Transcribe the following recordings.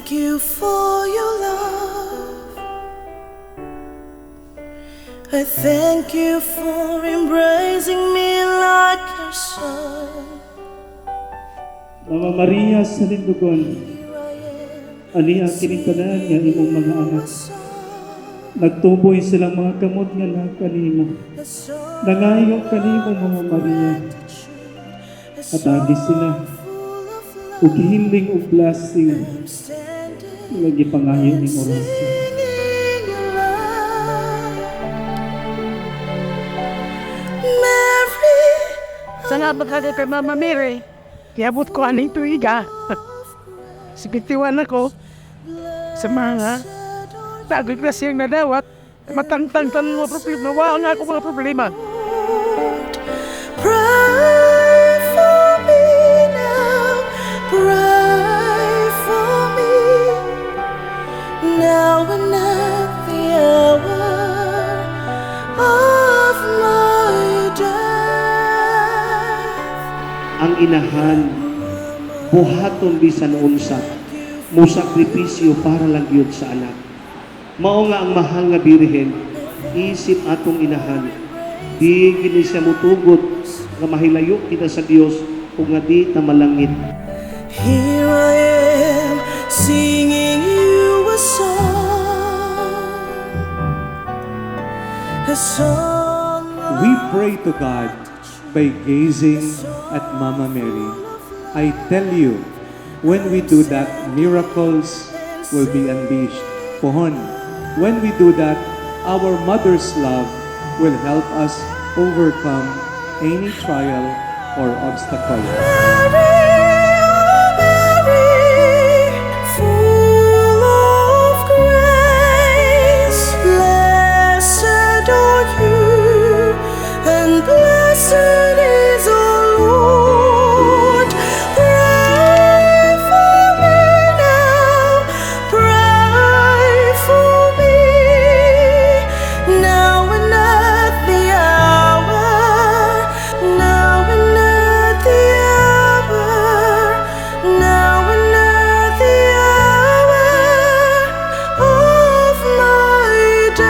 thank you for your love. I thank you for embracing me like your son. Mama Maria sa Lindugon, ani ang kinikanan nga imong mga anak. Nagtuboy silang mga kamot nga na kanimo. Nangayo kanimo, Mama Maria. At agi sila, ug hiling ug blessing, lagi pangayo ning orasyon. Salamat ka kay Mama Mary. Kiabot ko aning tuiga. Sibitiwan ako sa mga tagoy klaseng nadawat. Matangtang tanong mga problema. Wala nga ako mga problema. Pray for me now, pray for me now and at the hour of my death. Ang inahan, buhaton bisan unsa, mo sakripisyo para lang yun sa anak. Mao nga ang mahal nga birhen, isip atong inahan. Di gini siya mutugot nga mahilayo kita sa Dios ug nga di ta malangit. Here I am singing you a song. We pray to God by gazing at Mama Mary. I tell you, when we do that, miracles will be unleashed. Pohon, when we do that, our mother's love will help us overcome any trial or obstacle. Mary, full of grace, blessed are you, and blessed is our Lord. Pray for me now, pray for me now and at the hour, now and at the hour, now and at the hour of my death.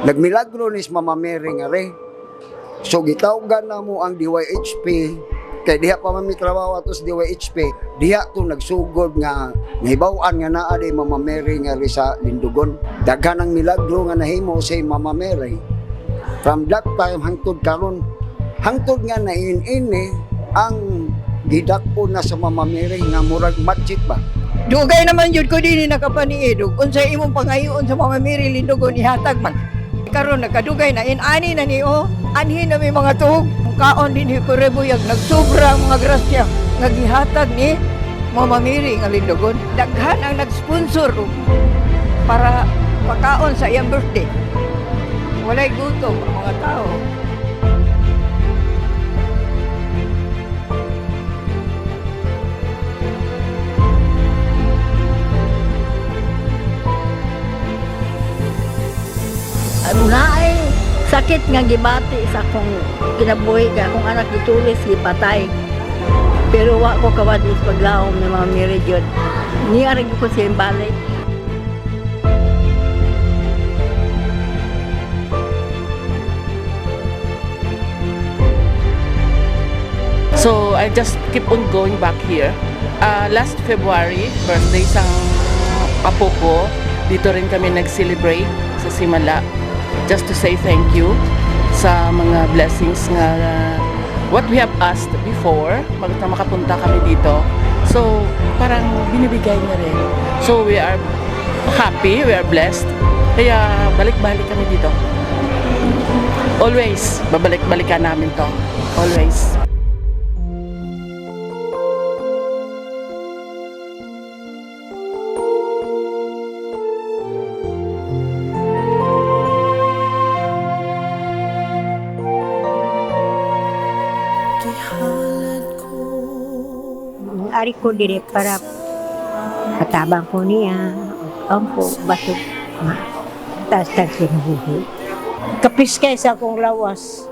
Nagmilagro ni Mama Mary nga re. So gitawgan na mo ang DYHP kay diha pa man mi trabaho ato sa DYHP. Diha to nagsugod nga nahibaw-an nga naa di Mama Mary nga re sa Lindugon. Daghan ang milagro nga nahimo sa Mama Mary. From that time hangtod karon, hangtod nga nain-ini ang gidako na sa Mama Mary nga murag matchit ba. Dugay naman yun ko din nakapaniidog. Kung sa imong pangayoon sa Mama Mary Lindugon ihatag man. Karon nakadugay na inani na niyo. Anhin na may mga tuhog. Kaon din ko rebuyag nagsobra mga grasya nga gihatag ni Mama Mary nga Lindugon. Daghan ang nag-sponsor para pakaon sa iyang birthday. Walay gutom ang mga tao. Naay sakit nga gibati sa akong kinabuhi ka akong anak gitulis gipatay. Pero wa ko kawadis paglaom ni Mama Mary jud. Niya rin ko siya balik. So I just keep on going back here. Last February, birthday sang papo ko, dito rin kami nag-celebrate sa Simala. Just to say thank you sa mga blessings nga what we have asked before pag makapunta kami dito. So parang binibigay niya rin. So we are happy, we are blessed. Kaya balik-balik kami dito. Always, babalik-balikan namin to. Always. Ihalad ko gibari ko dire para katabang ko niya. Ampo, basog. Taas-taas kinabuhi. Kapis kay sa akong lawas.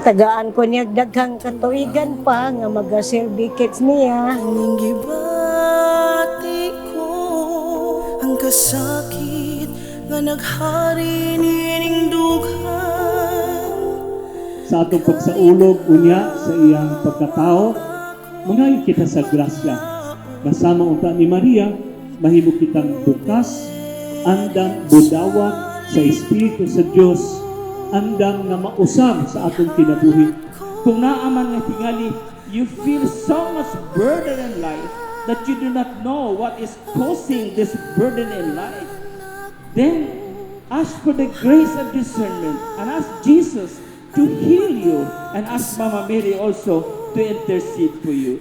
Tagaan ko niya daghang katuigan pa nga mag-silbi kids niya. Ang gibati ko ang kasakit nga naghari nining dughan. Sa atong pagsaulog unya sa iyang pagkatao, mangayon kita sa grasya. Kasama unta ni Maria, mahimo kitang bukas, andam budawag sa Espiritu sa Dios, andam nga mausab sa atong kinabuhi. Kung naaman nga tingali, you feel so much burden in life that you do not know what is causing this burden in life, then ask for the grace of discernment and ask Jesus to heal you, and ask Mama Mary also to intercede for you.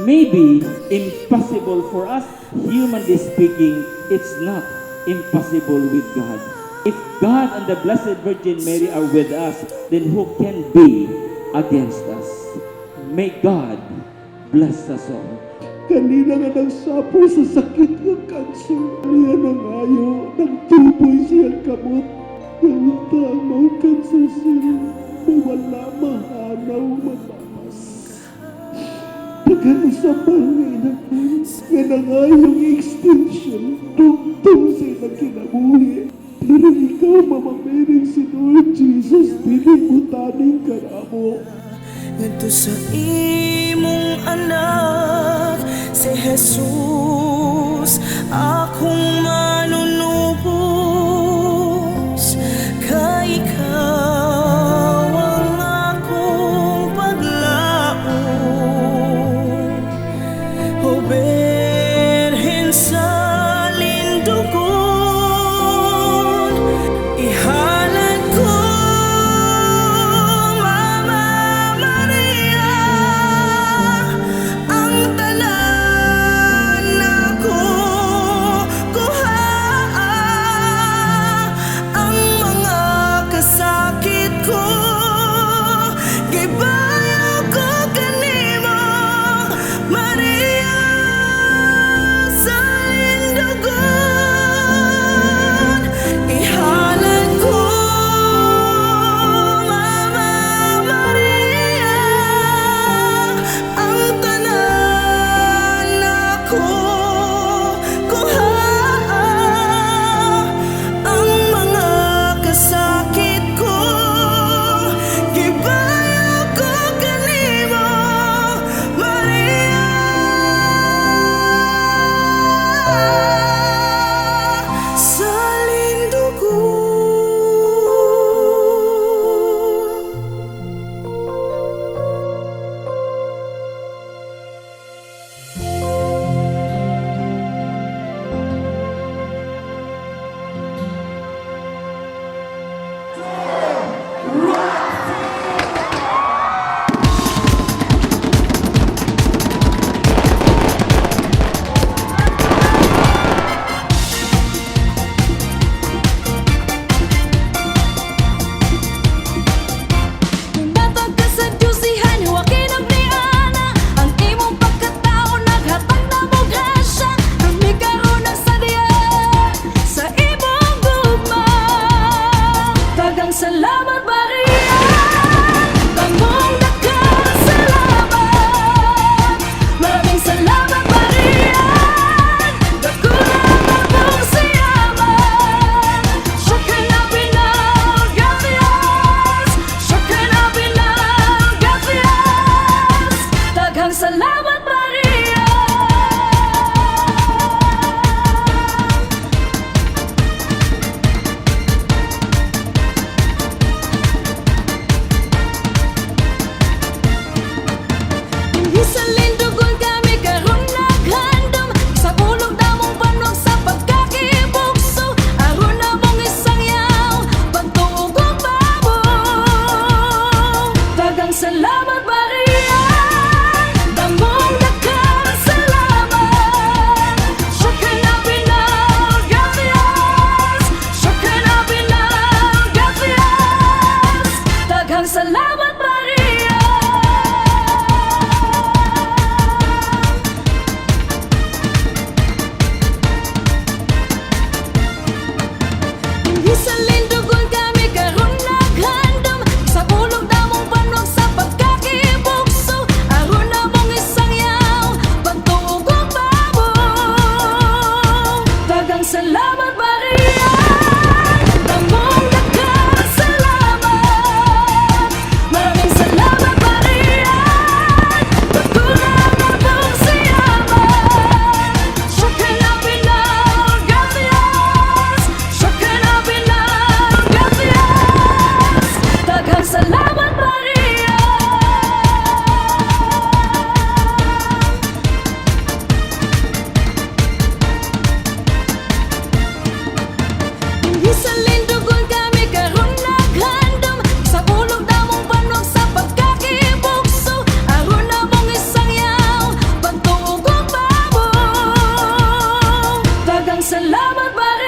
Maybe impossible for us, humanly speaking, it's not impossible with God. If God and the Blessed Virgin Mary are with us, then who can be against us? May God bless us all. Kanina nga nagsapo sa sakit ng kanser. Niya nangayo, nagtuboy siyang kamot. Kaunta ang mga kanser siya. Mawala, mahanaw, matamas. Pagkanusapan nga inakon, nga nangayong extension, tungtong sa ilang kinabuhi. Pero ikaw, Mama Mary, si Lord Jesus, pinibutaning ka na mo. Ngadto sa imong anak si Jesus, akong manunubos. Kay ikaw ang akong paglaom. O Birhen sa lindugon, ihalad ko, Mama Maria, ang tanan ako kuha, ang mga kasakit ko gibayo ko kanimo, Maria sa lindugon. Ihalad ko, Mama Maria, ang tanan ako kuha, ang mga kasakit ko gibayo ko kanimo, Maria sa lindugon. Matag ka sa Diyosihan, huwakin ang niana. Ang imong pagkatao, naghatag na mo grasya. Kami karon na sa diya, sa imong gugma. Daghang salamat, Maria, bangong nagkasalamat. Maraming salamat, Maria, dako na akong siyaman. Shekinah Binal Gavias, Shekinah Binal Gavias. Daghang salamat, Maria. salamat Maria, namong nagkasalamat. Maraming salamat Maria, pagkulang among siyaman. Shukran Pinaw, gracias. Shukran Pinaw, gracias. Daghang salamat Maria. Hindi sa lindugon kami karon naghandom, sa ulog namong panog sa pagkakibukso, aron namong isang yaw pagtuog ug babong. Daghang salamat Maria.